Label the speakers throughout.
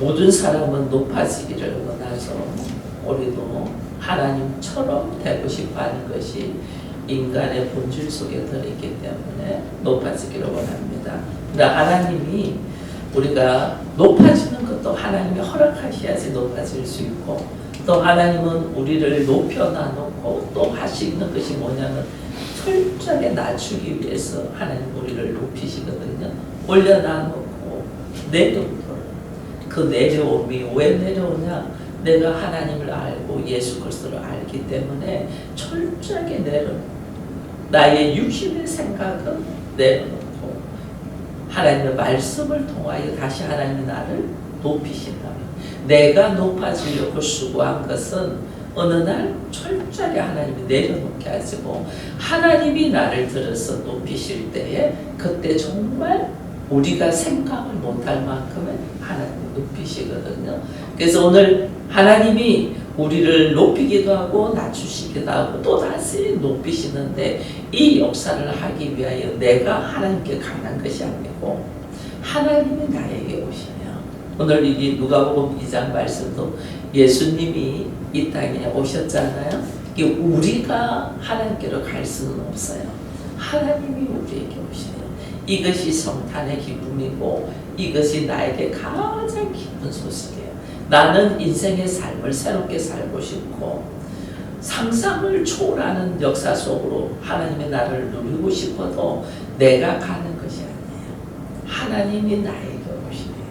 Speaker 1: 모든 사람은 높아지기를 원하죠. 우리도 하나님처럼 되고 싶어 하는 것이 인간의 본질 속에 들어있기 때문에 높아지기를 원합니다. 그러나 하나님이 우리가 높아지는 것도 하나님이 허락하셔야지 높아질 수 있고, 또 하나님은 우리를 높여놔놓고 또 하시는 것이 뭐냐면 철저하게 낮추기 위해서 하나님 우리를 높이시거든요. 올려놔놓고 내려오도록. 그 내려옴이 왜 내려오냐? 내가 하나님을 알고 예수 그리스도를 알기 때문에 철저하게 내려놓고 나의 육신의 생각은 내려놓고 하나님의 말씀을 통하여 다시 하나님이 나를 높이신다면, 내가 높아지려고 수고한 것은 어느 날 철저하게 하나님이 내려놓게 하시고 하나님이 나를 들어서 높이실 때에 그때 정말 우리가 생각을 못할 만큼의 하나님이 높이시거든요. 그래서 오늘 하나님이 우리를 높이기도 하고 낮추시기도 하고 또 다시 높이시는데, 이 역사를 하기 위하여 내가 하나님께 강한 것이 아니고 하나님이 나에게 오시며, 오늘 이 누가복음 2장 말씀도 예수님이 이 땅에 오셨잖아요. 우리가 하나님께로 갈 수는 없어요. 하나님이 우리에게 오시며, 이것이 성탄의 기쁨이고 이것이 나에게 가장 기쁜 소식이에요. 나는 인생의 삶을 새롭게 살고 싶고 상상을 초월하는 역사 속으로 하나님의 나라를 누리고 싶어도 내가 가는 것이 아니에요. 하나님이 나에게 오시네요.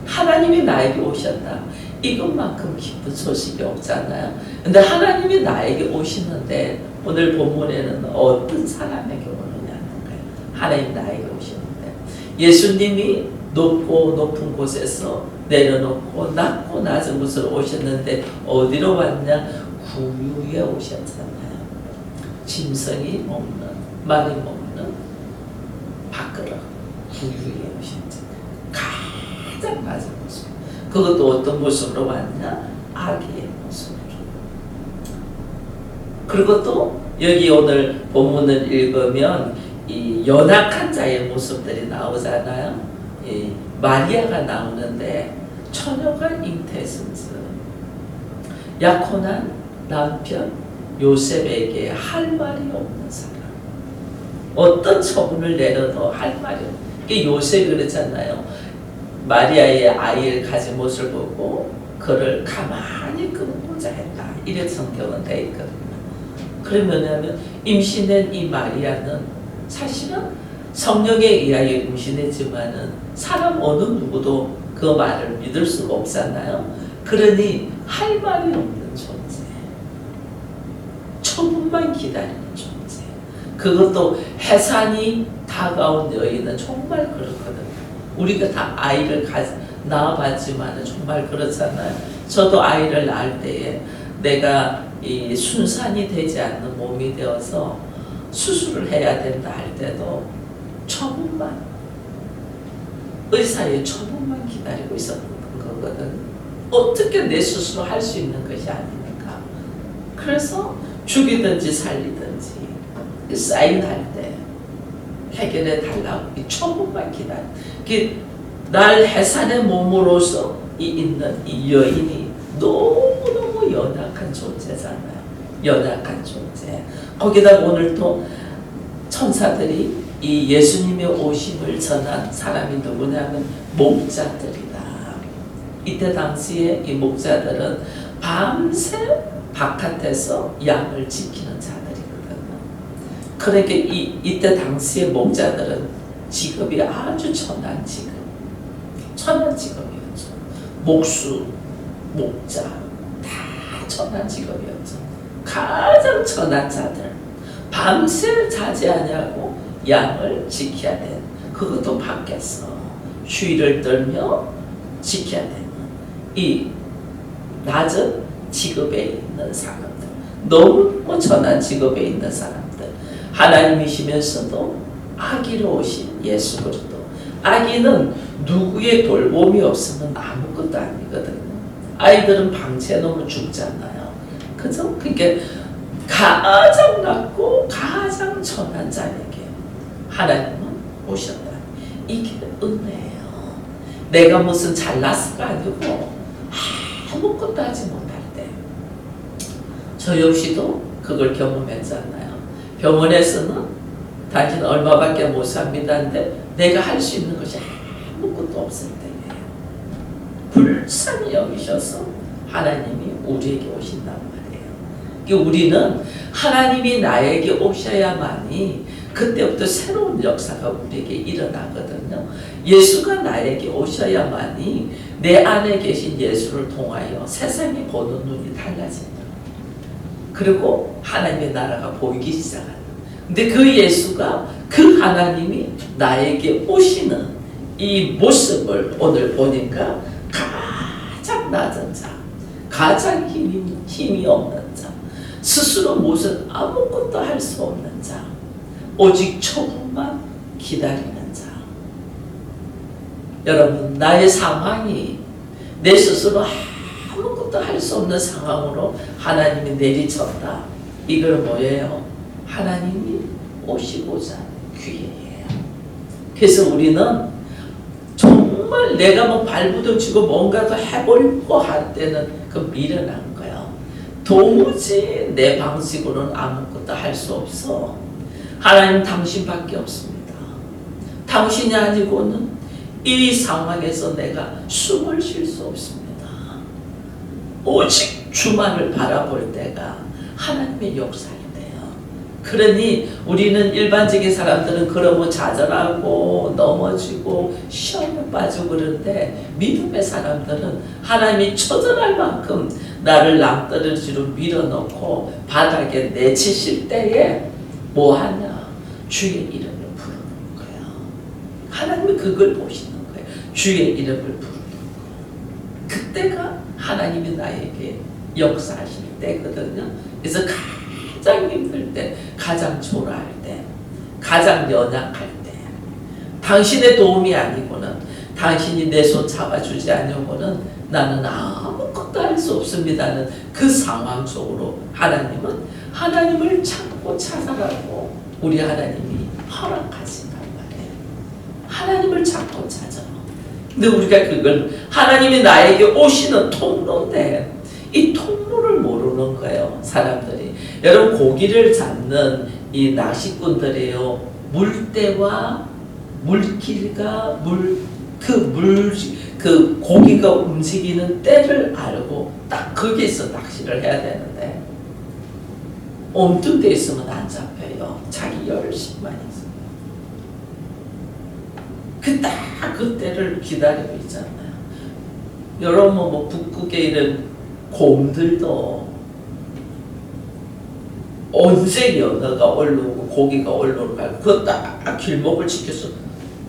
Speaker 1: 하나님이 나에게 오셨다. 이것만큼 기쁜 소식이 없잖아요. 근데 하나님이 나에게 오시는데 오늘 본문에는 어떤 사람에게 오느냐는 거예요. 하나님 나에게 오시는데, 예수님이 높고 높은 곳에서 내려놓고 낮고 낮은 곳으로 오셨는데 어디로 왔냐? 구유에 오셨잖아요. 짐승이 먹는, 말이 먹는 밥그릇 구유에 오셨죠. 가장 낮은 모습. 그것도 어떤 모습으로 왔냐? 아기의 모습으로. 그리고 또 여기 오늘 본문을 읽으면 이 연약한 자의 모습들이 나오잖아요. 이 마리아가 나오는데 처녀가 잉태했음즉 약혼한 남편 요셉에게 할 말이 없는 사람, 어떤 처분을 내려도 할 말이 없는, 이게 요셉이 그랬잖아요. 마리아의 아이를 가진 모습을 보고 그를 가만히 끊고자 했다, 이래 성경은 되어 있거든요. 그러면 임신된 이 마리아는 사실은 성령에 의하여 임신했지만은 사람 어느 누구도 그 말을 믿을 수가 없잖아요. 그러니 할 말이 없는 존재, 처분만 기다리는 존재. 그것도 해산이 다가온 여인은 정말 그렇거든요. 우리가 다 아이를 낳아봤지만은 정말 그렇잖아요. 저도 아이를 낳을 때에 내가 이 순산이 되지 않는 몸이 되어서 수술을 해야 된다 할 때도 처분만, 의사의 처분만 기다리고 있었던 거거든. 어떻게 내 스스로 할 수 있는 것이 아니니까. 그래서 죽이든지 살리든지 사인할 때 해결해 달라고 이 처분만 기다려. 날 해산의 몸으로서 있는 이 여인이 너무너무 연약한 존재잖아요. 연약한 존재. 거기다 오늘 또 천사들이 이 예수님의 오심을 전한 사람이 누구냐면 목자들이다. 이때 당시에 이 목자들은 밤새 바깥에서 양을 지키는 자들이거든요. 그러니까 이때 당시에 목자들은 직업이 아주 천한 직업, 천한 직업이었죠. 목수, 목자 다 천한 직업이었죠. 가장 천한 자들, 밤새 자지 아니하고 양을 지켜야 돼. 그것도 밖에서 추위를 떨며 지켜야 되는 이 낮은 직업에 있는 사람들, 너무 천한 직업에 있는 사람들, 하나님이시면서도 아기로 오신 예수 그리스도. 아기는 누구의 돌봄이 없으면 아무것도 아니거든요. 아이들은 방치해 놓으면 죽잖아요. 그죠? 그게 가장 낮고 가장 천한 자에게 하나님은 오셨다. 이게 은혜예요. 내가 무슨 잘났을까 아니고 아무것도 하지 못할 때. 저 역시도 그걸 경험했잖아요. 병원에서는 당신 얼마밖에 못 삽니다인데 내가 할 수 있는 것이 아무것도 없을 때예요. 불쌍히 여기셔서 하나님이 우리에게 오신단 말이에요. 우리는 하나님이 나에게 오셔야만이 그때부터 새로운 역사가 우리에게 일어나거든요. 예수가 나에게 오셔야만이 내 안에 계신 예수를 통하여 세상이 보는 눈이 달라진다. 그리고 하나님의 나라가 보이기 시작한다. 근데 그 예수가, 그 하나님이 나에게 오시는 이 모습을 오늘 보니까 가장 낮은 자, 가장 힘이 없는 자, 스스로 무슨 아무것도 할 수 없는 자, 오직 처분만 기다리는 자. 여러분, 나의 상황이 내 스스로 아무것도 할 수 없는 상황으로 하나님이 내리쳤다. 이걸 뭐예요? 하나님이 오시고자 기회예요. 그래서 우리는 정말 내가 뭐 발부둥치고 뭔가도 해보려고 할 때는 그 미련한 거예요. 도무지 내 방식으로는 아무것도 할 수 없어. 하나님 당신밖에 없습니다. 당신이 아니고는 이 상황에서 내가 숨을 쉴 수 없습니다. 오직 주만을 바라볼 때가 하나님의 역사가 돼요. 그러니 우리는 일반적인 사람들은 그러면 좌절하고 넘어지고 시험에 빠지고 그러는데, 믿음의 사람들은 하나님이 처절할 만큼 나를 낭떠러지로 밀어넣고 바닥에 내치실 때에 뭐하냐? 주의 이름을 부르는 거예요. 하나님이 그걸 보시는 거예요. 주의 이름을 부르는 거예요. 그때가 하나님이 나에게 역사하실 때거든요. 그래서 가장 힘들 때, 가장 초라할 때, 가장 연약할 때, 당신의 도움이 아니고는, 당신이 내 손 잡아주지 않으고는 나는 아무것도 할 수 없습니다는 그 상황 속으로 하나님은 하나님을 찾고 찾아가고 우리 하나님이 허락하신단 말이에요. 하나님을 찾고 찾아. 근데 우리가 그걸, 하나님이 나에게 오시는 통로인데 이 통로를 모르는 거예요, 사람들이. 여러분, 고기를 잡는 이 낚시꾼들이에요. 물때와 물길과 그 고기가 움직이는 때를 알고 딱 거기에서 낚시를 해야 되는데, 엉뚱돼 있으면 안 잡혀요. 자기 열심만 있어요. 그 때를 기다리고 있잖아요. 여러분, 뭐 북극에 이런 곰들도 언제 연어가 올라오고 고기가 올라올까, 그거 딱 길목을 지켜서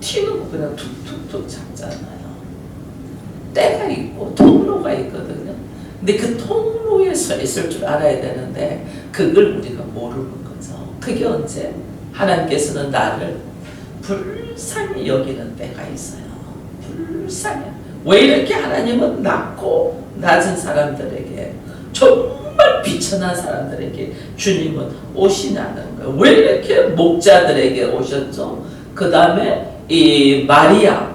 Speaker 1: 튀는 거 그냥 툭툭툭 잡잖아요. 때가 있고 통로가 있거든요. 근데 그 통로에 서 있을 줄 알아야 되는데 그걸 우리가 모르는 거죠. 그게 언제? 하나님께서는 나를 불쌍히 여기는 때가 있어요. 불쌍히. 왜 이렇게 하나님은 낮고 낮은 사람들에게, 정말 비천한 사람들에게 주님은 오시냐는 거예요. 왜 이렇게 목자들에게 오셨죠? 그 다음에 이 마리아,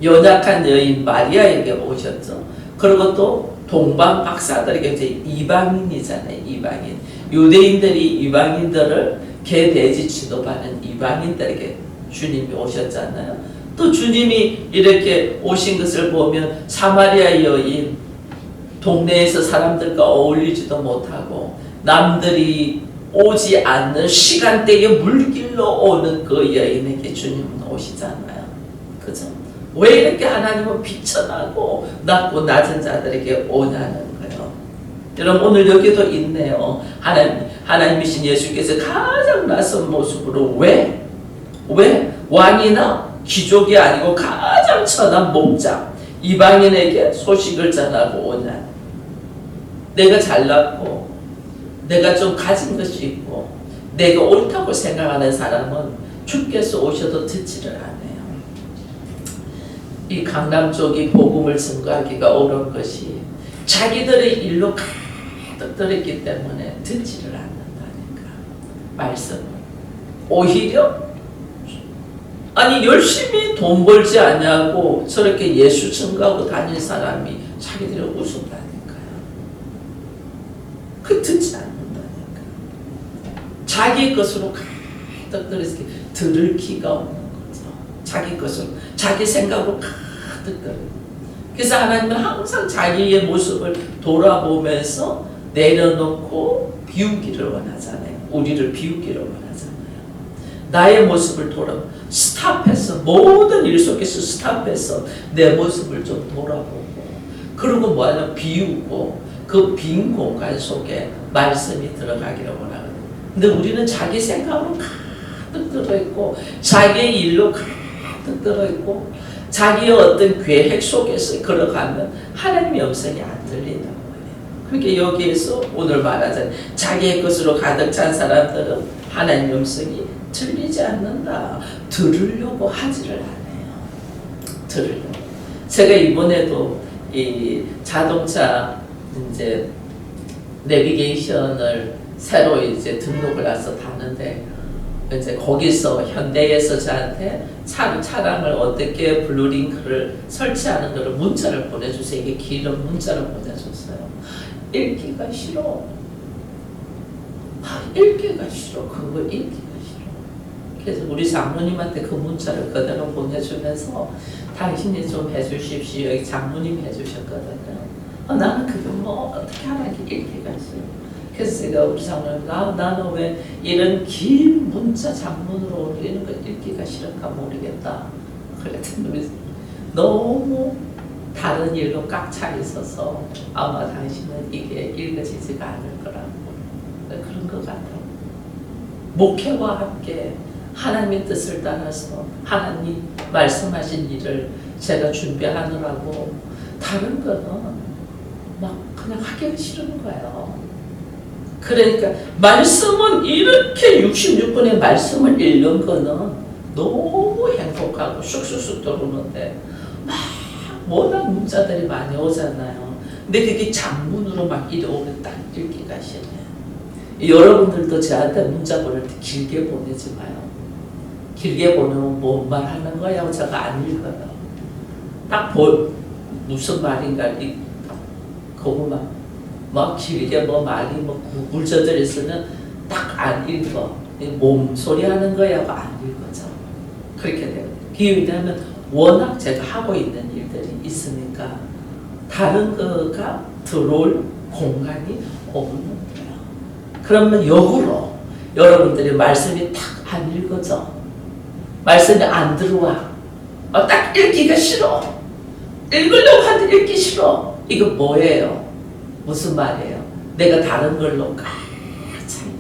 Speaker 1: 연약한 여인 마리아에게 오셨죠. 그리고 또 동방 박사들에게, 이제 이방인이잖아요. 이방인. 유대인들이 이방인들을 개, 돼지 취급하는 이방인들에게 주님이 오셨잖아요. 또 주님이 이렇게 오신 것을 보면 사마리아 여인, 동네에서 사람들과 어울리지도 못하고 남들이 오지 않는 시간대에 물길로 오는 그 여인에게 주님은 오시잖아요. 그죠? 왜 이렇게 하나님은 비천하고 낮고 낮은 자들에게 오냐는 거예요. 여러분, 오늘 여기도 있네요. 하나님이신 예수께서 가장 낯선 모습으로 왜 왕이나 귀족이 아니고 가장 천한 목자 이방인에게 소식을 전하고 오냐. 내가 잘났고 내가 좀 가진 것이 있고 내가 옳다고 생각하는 사람은 주께서 오셔도 듣지를 않아요. 이 강남 쪽이 복음을 증거하기가 어려운 것이 자기들의 일로 가득 들었기 때문에 듣지를 않는다니까. 말씀은 오히려 아니 열심히 돈 벌지 않냐고 저렇게 예수 증거하고 다닐 사람이 자기들이 우습다니까요. 그 듣지 않는다니까. 자기 것으로 가득 들을 기가 없는 거죠. 자기 것으로, 자기 생각으로 가득 들어요. 그래서 하나님은 항상 자기의 모습을 돌아보면서 내려놓고 비우기를 원하잖아요. 우리를 비우기를 원하잖아요. 나의 모습을 스탑해서, 모든 일 속에서 스탑해서 내 모습을 좀 돌아보고, 그리고 뭐하냐, 비우고 그 빈 공간 속에 말씀이 들어가기를 원하거든요. 근데 우리는 자기 생각으로 가득 들어있고, 자기의 일로 가득 들어있고, 자기의 어떤 계획 속에서 걸어가면 하나님의 음성이 안 들린다고 해요. 그러니까 여기에서 오늘 말하자면 자기의 것으로 가득 찬 사람들은 하나님의 음성이 들리지 않는다. 들으려고 하지를 않아요. 들으려고. 제가 이번에도 이 자동차 이제 내비게이션을 새로 이제 등록을 해서 타는데, 이제 거기서 현대에서 저한테 차량을 어떻게 블루링크를 설치하는 것을 문자를 보내주세요. 이게 길은 문자를 보내줬어요. 읽기가 싫어. 읽기가 싫어. 그거 읽기가 싫어. 그래서 우리 장모님한테 그 문자를 그대로 보내주면서 당신이 좀 해주십시오. 여기 장모님이 해주셨거든요. 나는 그거 뭐 어떻게 하나 읽기가 싫어. 그래서 제가 우리 장모님, 나는 왜 이런 긴 문자 장문으로 올리는 거 읽기가 싫을까 모르겠다. 그랬더니 너무 다른 일로 꽉 차 있어서 아마 당신은 이게 읽어지지가 않을 거라고. 그런 것 같아요. 목회와 함께 하나님의 뜻을 따라서 하나님 말씀하신 일을 제가 준비하느라고 다른 거는 막 그냥 하기가 싫은 거예요. 그러니까 말씀은 이렇게 66분의 말씀을 읽는 거는 너무 행복하고 쑥쑥쑥 들어오는데 막 워낙 문자들이 많이 오잖아요. 근데 그게 장문으로 막 이래 오면 딱 읽기가 싫네요. 여러분들도 저한테 문자 보낼 때 길게 보내지 마요. 길게 보내면 뭔 말 하는 거야 하고 제가 안 읽어요. 딱 무슨 말인가 그거만 막 길게 뭐 말이 뭐 굴절절 있으면 딱 안 읽어. 몸소리 하는 거야 하고 안 읽어져. 그렇게 돼요. 왜냐하면 워낙 제가 하고 있는 일들이 있으니까 다른 거가 들어올 공간이 없는 거예요. 그러면 역으로 여러분들이 말씀이 딱 안 읽어져. 말씀이 안 들어와. 딱 읽기가 싫어. 읽으려고 하는데 읽기 싫어. 이거 뭐예요? 무슨 말이에요? 내가 다른 걸로 꽉 차 있다.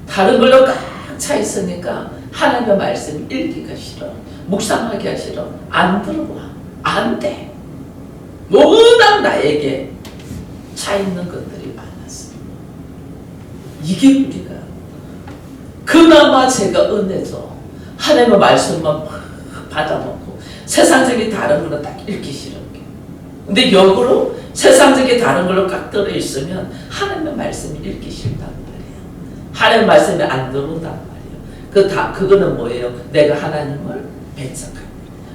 Speaker 1: 다른 걸로 꽉 차 있으니까 하나님의 말씀이 읽기가 싫어. 묵상하기가 싫어. 안 들어와. 안 돼. 워낙 나에게 차 있는 것들이 많았어. 이게 우리가 그나마 제가 은혜죠. 하나님의 말씀만 받아먹고 세상적인 다른 거는 딱 읽기 싫은 게. 근데 역으로 세상적인 다른 걸로 꽉 들어있으면 하나님의 말씀이 읽기 싫단 말이에요. 하나님의 말씀이 안 들어온단 말이에요. 그거는 뭐예요? 내가 하나님을 배척한다.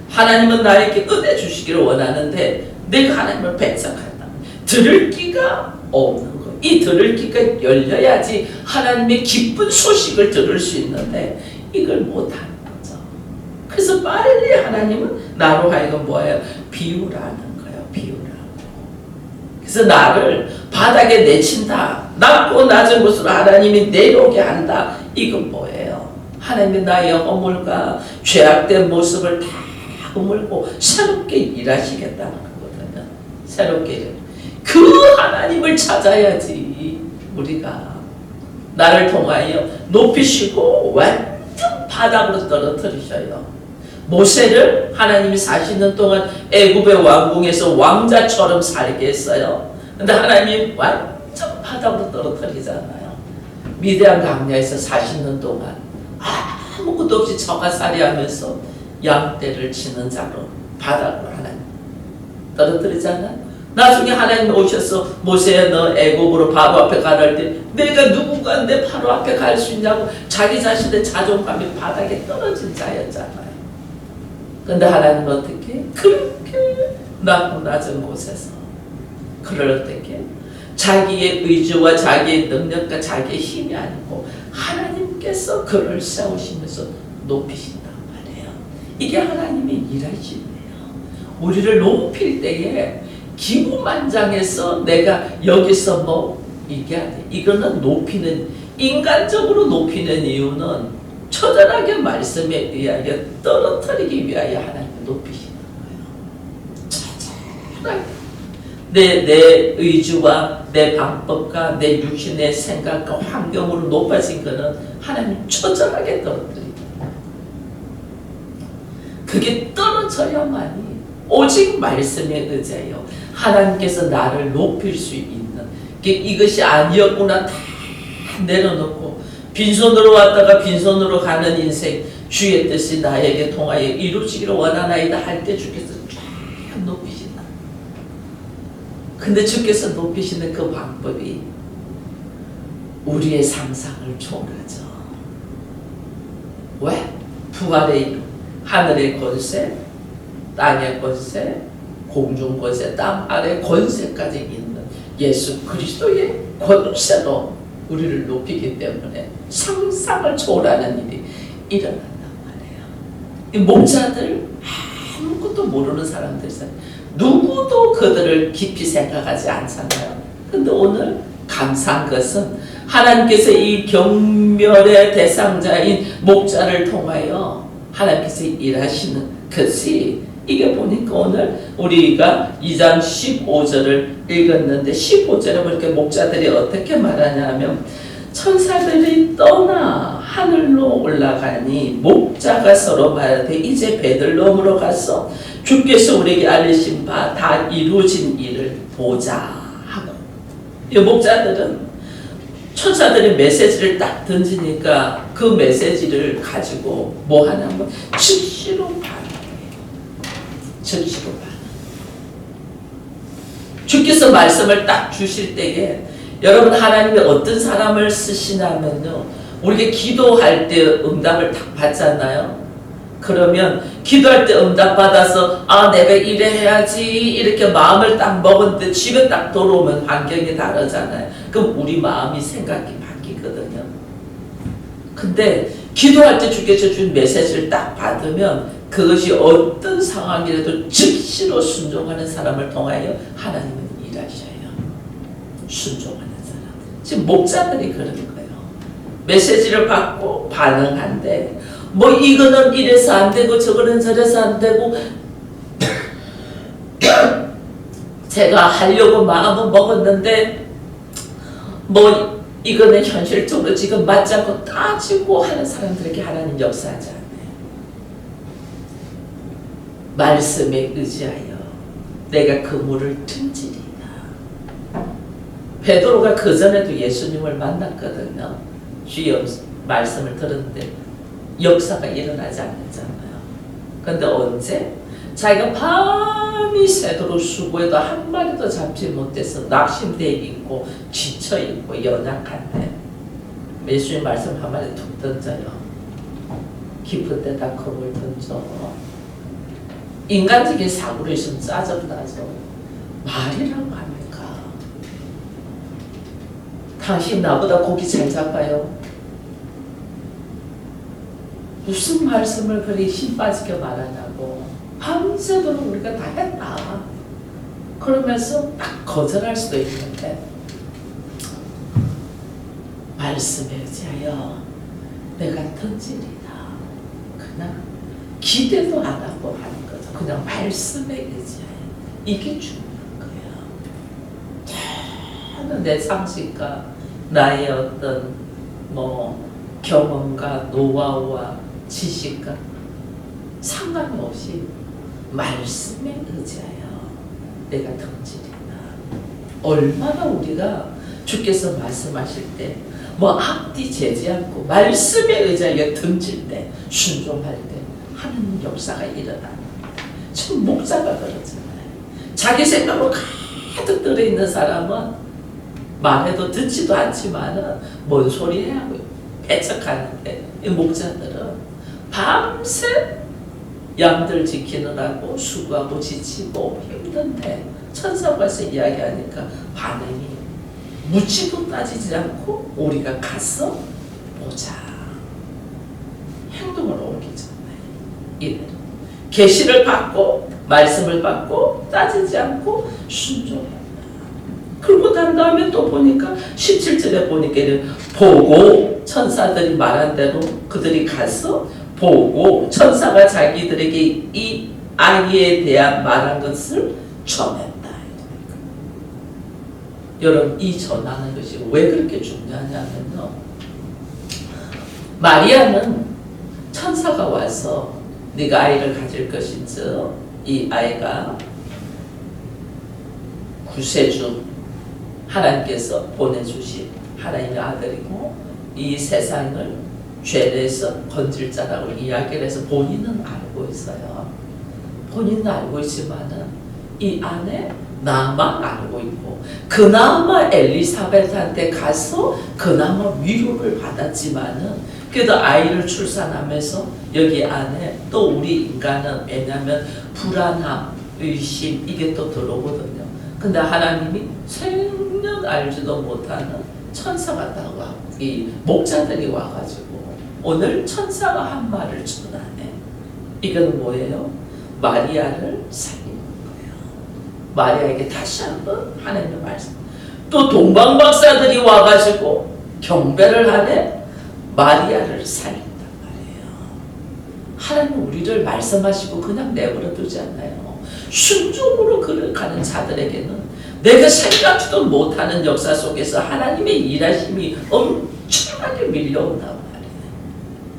Speaker 1: 하나님은 나에게 은혜 주시기를 원하는데 내가 하나님을 배척한다. 들을 기가 없는 거. 이 들을 기가 열려야지 하나님의 기쁜 소식을 들을 수 있는데 이걸 못하는 거죠. 그래서 빨리 하나님은 나로 하여금 뭐예요? 비우라는 거예요. 비우라고. 그래서 나를 바닥에 내친다. 낮고 낮은 곳으로 하나님이 내려오게 한다. 이건 뭐예요? 하나님이 나의 허물과 죄악된 모습을 다 허물고 새롭게 일하시겠다는 거거든요. 새롭게. 그 하나님을 찾아야지 우리가 나를 통하여 높이시고 완전 바닥으로 떨어뜨리셔요. 모세를 하나님이 40년 동안 애굽의 왕궁에서 왕자처럼 살게 했어요. 근데 하나님이 완전 바닥으로 떨어뜨리잖아요. 미디안 광야에서 40년 동안 아무것도 없이 처가살이 하면서 양떼를 치는 자로 바닥으로 하나님 떨어뜨리잖아요. 나중에 하나님 오셔서 모세야 너 애굽으로 바로 앞에 가라 할 때 내가 누군가 내 바로 앞에 갈 수 있냐고 자기 자신의 자존감이 바닥에 떨어진 자였잖아요. 근데 하나님은 어떻게? 그렇게 낮은 곳에서 그를 어떻게? 자기의 의지와 자기의 능력과 자기의 힘이 아니고 하나님께서 그를 세우시면서 높이신단 말이에요. 이게 하나님의 일하심이에요. 우리를 높일 때에 기고만장해서 내가 여기서 뭐 이게 아니에요. 이거는 높이는, 인간적으로 높이는 이유는 처절하게 말씀에 의하여 떨어뜨리기 위하여 하나님을 높이시는 거예요. 처절하게 내 의지와 내 방법과 내 육신의 생각과 환경으로 높아진 거는 하나님 처절하게 떨어뜨립니다. 그게 떨어져야만이 오직 말씀에 의지하여 하나님께서 나를 높일 수 있는, 이것이 아니었구나 다 내려놓고 빈손으로 왔다가 빈손으로 가는 인생, 주의 뜻이 나에게 통하여 이루어지기를 원하나이다 할 때 주께서 쫙 높이신다. 근데 주께서 높이시는 그 방법이 우리의 상상을 초월하죠. 왜? 부활의 이름, 하늘의 권세, 땅의 권세, 공중 권세, 땅 아래 권세까지 있는 예수 그리스도의 권세로 우리를 높이기 때문에 상상을 초월하는 일이 일어난단 말이에요. 이 목자들, 아무것도 모르는 사람들, 누구도 그들을 깊이 생각하지 않잖아요. 근데 오늘 감사한 것은 하나님께서 이 경멸의 대상자인 목자를 통하여 하나님께서 일하시는 것이, 이게 보니까 오늘 우리가 2장 15절을 읽었는데 15절에 보니까 목자들이 어떻게 말하냐면 천사들이 떠나 하늘로 올라가니 목자가 서로 말하되 이제 베들레헴으로 가서 주께서 우리에게 알리신 바 다 이루어진 일을 보자 하고, 이 목자들은 천사들이 메시지를 딱 던지니까 그 메시지를 가지고 뭐 하냐면 즉시로 반응해요. 즉시로 반응. 주께서 말씀을 딱 주실 때에 여러분, 하나님이 어떤 사람을 쓰시냐면요, 우리가 기도할 때 응답을 딱 받잖아요. 그러면 기도할 때 응답 받아서 아 내가 이래 해야지 이렇게 마음을 딱 먹었는데 집에 딱 돌아오면 환경이 다르잖아요. 그럼 우리 마음이 생각이 바뀌거든요. 근데 기도할 때 주께서 준 메시지를 딱 받으면 그것이 어떤 상황이라도 즉시로 순종하는 사람을 통하여 하나님은 일하셔요. 순종하는 사람. 지금 목자들이 그런 거예요. 메시지를 받고 반응한데 뭐 이거는 이래서 안 되고 저거는 저래서 안 되고 제가 하려고 마음은 먹었는데 뭐 이거는 현실적으로 지금 맞지 않고 따지고 하는 사람들에게 하나님 역사하지 않아요. 말씀에 의지하여 내가 그 물을 튼지리라. 베드로가 그전에도 예수님을 만났거든요. 주의 말씀을 들었는데 역사가 일어나지 않았잖아요. 근데 언제? 자기가 밤이 새도록 수고해도 한 마리도 잡지 못해서 낙심되어 있고 지쳐있고 연약한데 예수님 말씀 한 마리 툭 던져요. 깊은 데다 검을 던져. 인간적인 사고로 있으면 짜증나죠. 말이라고 합니까? 당신 나보다 고기 잘 잡아요. 무슨 말씀을 그리 힘 빠지게 말하냐고. 밤새도록 우리가 다 했다. 그러면서 딱 거절할 수도 있는데 말씀에 의지하여 내가 던지리다. 그냥 기대도 안 하고 하는 거죠. 그냥 말씀에 의지하여. 이게 중요한 거예요. 내 상식과 나의 어떤 뭐 경험과 노하우와 지식과 상관이 없이 말씀에 의지하여 내가 던지리다. 얼마나 우리가 주께서 말씀하실 때 뭐 앞뒤 재지 않고 말씀에 의지하여 던질 때, 순종할 때 하나님 역사가 일어납니다. 지금 목자가 그러잖아요. 자기 생각으로 가득 들어있는 사람은 말해도 듣지도 않지만은 뭔 소리 해야 배척하는데, 이 목자들은 밤새 양들 지키느라고 수고하고 지치고 힘든데 천사가 와서 이야기하니까 반응이 묻지도 따지지 않고 우리가 가서 보자. 행동을 옮기잖아요. 이래 계시를 받고 말씀을 받고 따지지 않고 순종해. 그리고 난 다음에 또 보니까 17절에 보니까 보고 천사들이 말한 대로 그들이 가서 보고 천사가 자기들에게 이 아이에 대한 말한 것을 전했다. 여러분, 이 전하는 것이 왜 그렇게 중요하냐면요, 마리아는 천사가 와서 네가 아이를 가질 것인즉 이 아이가 구세주 하나님께서 보내주신 하나님의 아들이고 이 세상을 죄에서 건질 자라고 이야기를 해서 본인은 알고 있어요. 본인은 알고 있지만은 이 안에 나만 알고 있고, 그나마 엘리사벳한테 가서 그나마 위로를 받았지만은 그래도 아이를 출산하면서 여기 안에 또 우리 인간은 왜냐하면 불안함, 의심 이게 또 들어오거든요. 근데 하나님이 생년 알지도 못하는 천사가 나와, 이 목자들이 와가지고 오늘 천사가 한 말을 전하네. 이건 뭐예요? 마리아를 살리는 거예요. 마리아에게 다시 한번 하나님의 말씀. 또 동방박사들이 와가지고 경배를 하네. 마리아를 살린단 말이에요. 하나님 우리를 말씀하시고 그냥 내버려 두지 않아요. 순종으로 걸어가는 자들에게는 내가 생각지도 못하는 역사 속에서 하나님의 일하심이 엄청나게 밀려온단 말이에요.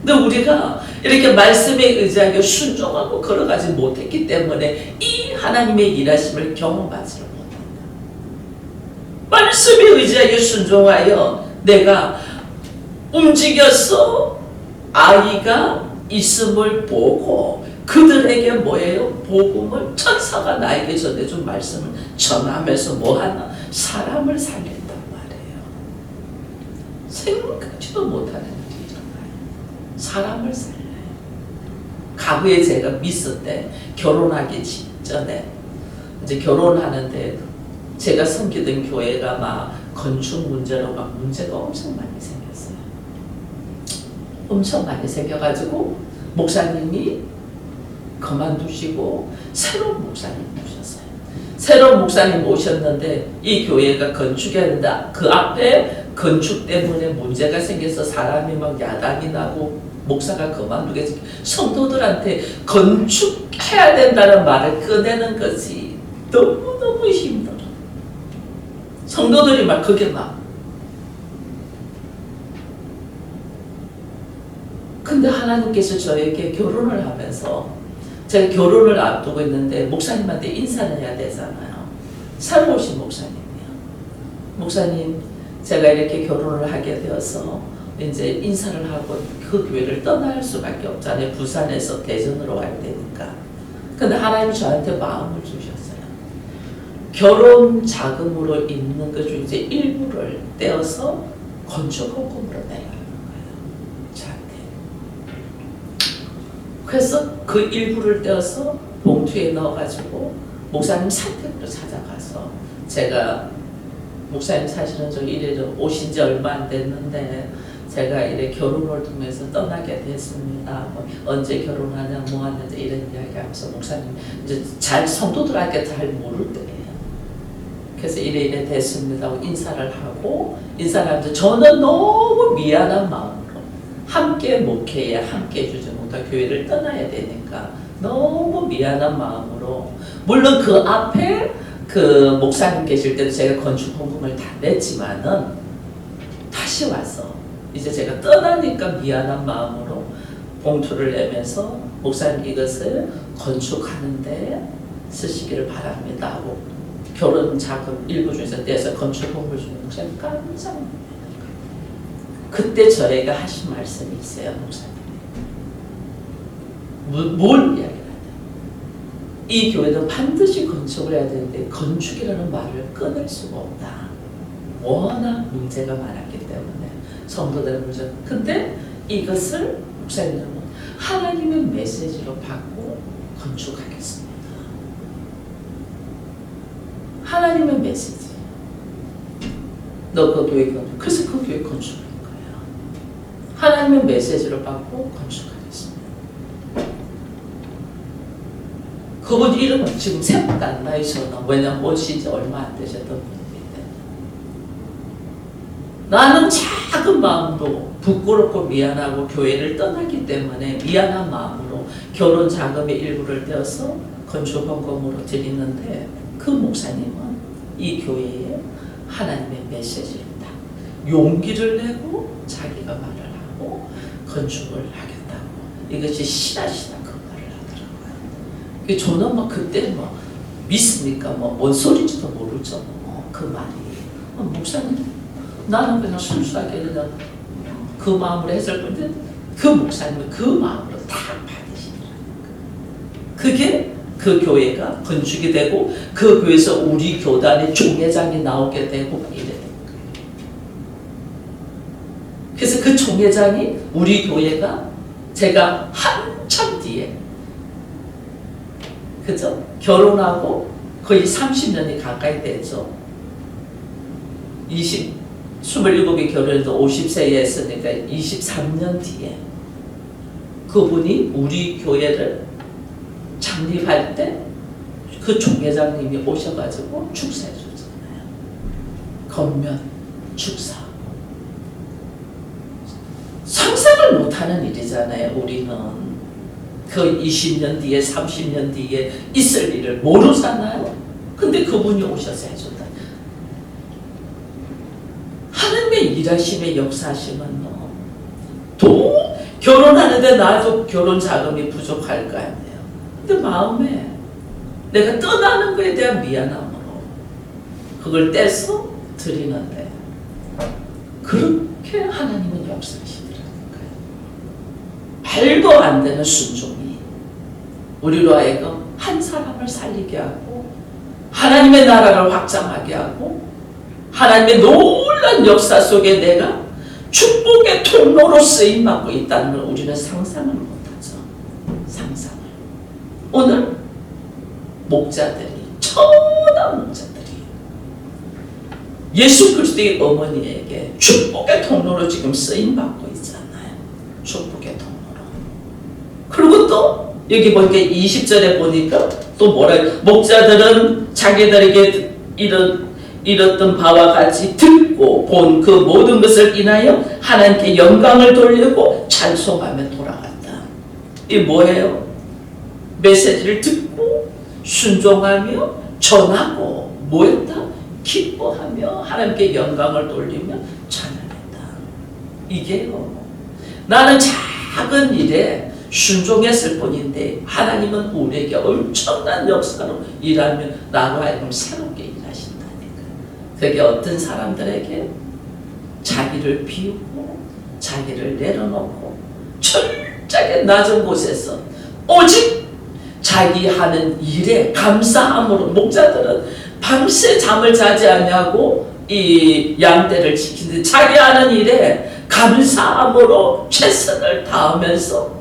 Speaker 1: 근데 우리가 이렇게 말씀에 의지하게 순종하고 걸어가지 못했기 때문에 이 하나님의 일하심을 경험하지 못한다. 말씀에 의지하게 순종하여 내가 움직여서 아이가 있음을 보고 그들에게 뭐예요? 복음을 천사가 나에게 전해준 말씀을 전하면서 뭐하나? 사람을 살린단 말이에요. 생각지도 못하는 일이 일어나요. 사람을 살려요. 과거에 제가 미스 때 결혼하기 전에 이제 결혼하는데 제가 섬기던 교회가 막 건축 문제로 막 문제가 엄청 많이 생겼어요. 엄청 많이 생겨가지고 목사님이 그만두시고 새로운 목사님 모셨어요. 새로운 목사님 모셨는데 이 교회가 건축해야 된다. 그 앞에 건축 때문에 문제가 생겨서 사람이 막 야단이 나고 목사가 그만두겠지. 성도들한테 건축해야 된다는 말을 꺼내는 것이 너무너무 힘들어. 성도들이 막 그게 막. 근데 하나님께서 저에게 결혼을 하면서 제가 결혼을 앞두고 있는데 목사님한테 인사를 해야 되잖아요. 새로 오신 목사님이에요. 목사님, 제가 이렇게 결혼을 하게 되어서 이제 인사를 하고 그 교회를 떠날 수밖에 없잖아요. 부산에서 대전으로 갈 테니까. 근데 하나님이 저한테 마음을 주셨어요. 결혼 자금으로 있는 것 중에 이제 일부를 떼어서 건축 헌금으로 내라는 거예요. 저한테. 그래서 그 일부를 떼어서 봉투에 넣어가지고 목사님 사택으로 찾아가서 제가 목사님 사실은 저 이래 오신 지 얼마 안 됐는데 제가 이래 결혼을 통해서 떠나게 됐습니다. 뭐 언제 결혼하냐 뭐 하는지 이런 이야기하면서 목사님 이제 잘 성도들한테 잘 모를 때예요. 그래서 이래 됐습니다 하고 인사를 하면서 저는 너무 미안한 마음으로 함께 목회에 함께 해주지 못한 교회를 떠나야 되니까 너무 미안한 마음으로, 물론 그 앞에 그 목사님 계실 때도 제가 건축 헌금을 다 냈지만은 다시 와서 이제 제가 떠나니까 미안한 마음으로 봉투를 내면서 목사님 이것을 건축하는데 쓰시기를 바랍니다 하고 결혼 자금 일부 중에서 떼서 건축 헌금을 주는 목사님 깜짝 놀랐어요. 그때 저에게 하신 말씀이 있어요. 목사님 뭘 이야기를 하냐, 이 교회는 반드시 건축을 해야 되는데 건축이라는 말을 꺼낼 수가 없다. 워낙 문제가 많았기 때문에 성도들의 문제. 근데 이것을 목사님들은 하나님의 메시지로 받고 건축하겠습니다. 하나님의 메시지. 너 그 교회 건축. 그래서 그 교회 건축하는 거예요. 하나님의 메시지로 받고 건축하겠습니다. 그분 이름은 지금 생각도 안 나이셔나. 왜냐면 오신 지 얼마 안 되셨던 분이기 때문에. 나는 작은 마음도 부끄럽고 미안하고 교회를 떠나기 때문에 미안한 마음으로 결혼 자금의 일부를 떼어서 건축 헌금으로 드리는데 그 목사님은 이 교회에 하나님의 메시지를 다 용기를 내고 자기가 말을 하고 건축을 하겠다고 이것이 시다시다 그 말을 하더라고요. 저는 막 그때 막 믿습니까? 뭔 소리인지도 모르죠. 그 말이 목사님 나는 그냥 순수하게 그냥 그 마음으로 했을 건데 그 목사님은 그 마음으로 다 받으시더라고요. 그게 그 교회가 건축이 되고 그 교회에서 우리 교단의 총회장이 나오게 되고 이래 된 거예요. 그래서 그 총회장이 우리 교회가 제가 한참 뒤에 그죠? 결혼하고 거의 30년이 가까이 되죠. 27이 결혼해서 50세에 했으니까 23년 뒤에 그분이 우리 교회를 창립할 때 그 총회장님이 오셔가지고 축사해 줬잖아요. 건면 축사. 상상을 못하는 일이잖아요. 우리는 그 20년 뒤에 30년 뒤에 있을 일을 모르잖아요. 근데 그분이 오셔서 해준다. 하나님의 일하심의 역사하심은 또 결혼하는데 나도 결혼 자금이 부족할 거 아니에요. 근데 마음에 내가 떠나는 거에 대한 미안함으로 그걸 떼서 드리는데 그렇게 하나님은 역사하시더라는 거예요. 말도 안 되는 순종이 우리로 하여금 한 사람을 살리게 하고 하나님의 나라를 확장하게 하고 하나님의 놀라운 역사 속에 내가 축복의 통로로 쓰임받고 있다는 걸 우리는 상상을 못하죠. 상상을. 오늘 목자들이 천한 목자들이 예수 그리스도의 어머니에게 축복의 통로로 지금 쓰임받고 있잖아요. 축복의 통로로. 그리고 또 여기 보니까 20절에 보니까 또 뭐라 목자들은 자기들에게 이뤘던 바와 같이 듣고 본 그 모든 것을 인하여 하나님께 영광을 돌리고 찬송하며 돌아갔다. 이게 뭐예요? 메시지를 듣고 순종하며 전하고 뭐였다? 기뻐하며 하나님께 영광을 돌리며 찬양했다. 이게요. 나는 작은 일에 순종했을 뿐인데 하나님은 우리에게 엄청난 역사로 일하며 나로 하여금 새롭게 일하신다니까. 그게 어떤 사람들에게 자기를 비우고 자기를 내려놓고 철저하게 낮은 곳에서 오직 자기 하는 일에 감사함으로 목자들은 밤새 잠을 자지 않냐고 이 양떼를 지키는데 자기 하는 일에 감사함으로 최선을 다하면서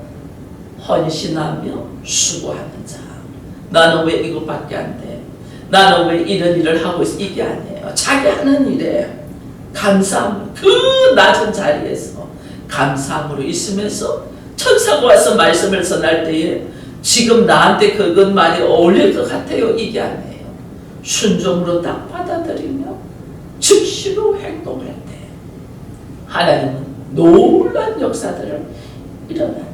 Speaker 1: 헌신하며 수고하는 자. 나는 왜 이것밖에 안 돼? 나는 왜 이런 일을 하고 있어? 이게 아니에요. 자기 하는 일에 감사함, 그 낮은 자리에서 감사함으로 있으면서 천사가 와서 말씀을 전할 때에 지금 나한테 그건 말이 어울릴 것 같아요. 이게 아니에요. 순종으로 딱 받아들이며 즉시로 행동할 때 하나님은 놀라운 역사들을 일어난다.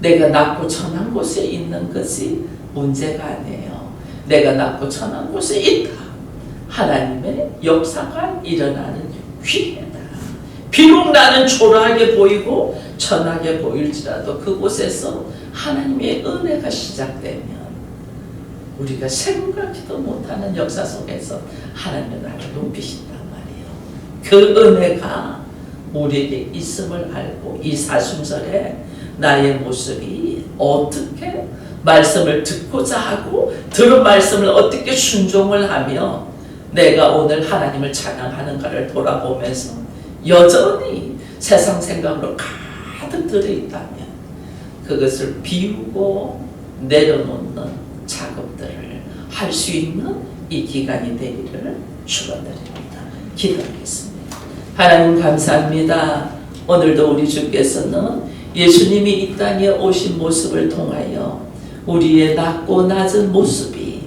Speaker 1: 내가 낳고 천한 곳에 있는 것이 문제가 아니에요. 내가 낳고 천한 곳에 있다. 하나님의 역사가 일어나는 기회다. 비록 나는 초라하게 보이고 천하게 보일지라도 그곳에서 하나님의 은혜가 시작되면 우리가 생각지도 못하는 역사 속에서 하나님의 나를 높이신단 말이에요. 그 은혜가 우리에게 있음을 알고 이 사순절에 나의 모습이 어떻게 말씀을 듣고자 하고 들은 말씀을 어떻게 순종을 하며 내가 오늘 하나님을 찬양하는가를 돌아보면서 여전히 세상 생각으로 가득 들어있다면 그것을 비우고 내려놓는 작업들을 할 수 있는 이 기간이 되기를 축원드립니다. 기도하겠습니다. 하나님 감사합니다. 오늘도 우리 주께서는 예수님이 이 땅에 오신 모습을 통하여 우리의 낮고 낮은 모습이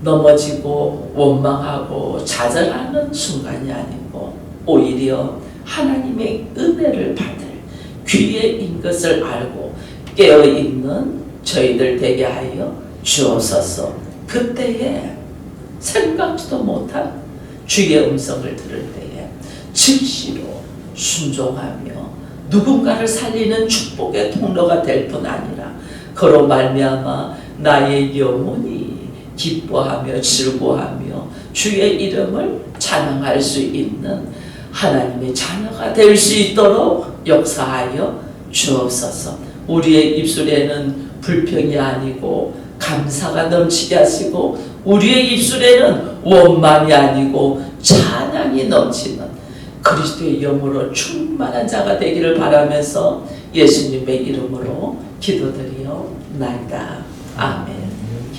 Speaker 1: 넘어지고 원망하고 좌절하는 순간이 아니고 오히려 하나님의 은혜를 받을 귀해인 것을 알고 깨어있는 저희들 되게 하여 주옵소서. 그때에 생각지도 못한 주의 음성을 들을 때에 즉시로 순종하며 누군가를 살리는 축복의 통로가 될 뿐 아니라 그로 말미암아 나의 영혼이 기뻐하며 즐거워하며 주의 이름을 찬양할 수 있는 하나님의 자녀가 될 수 있도록 역사하여 주옵소서. 우리의 입술에는 불평이 아니고 감사가 넘치게 하시고 우리의 입술에는 원망이 아니고 찬양이 넘치는 그리스도의 영으로 충만한 자가 되기를 바라면서 예수님의 이름으로 기도드리옵나이다. 아멘.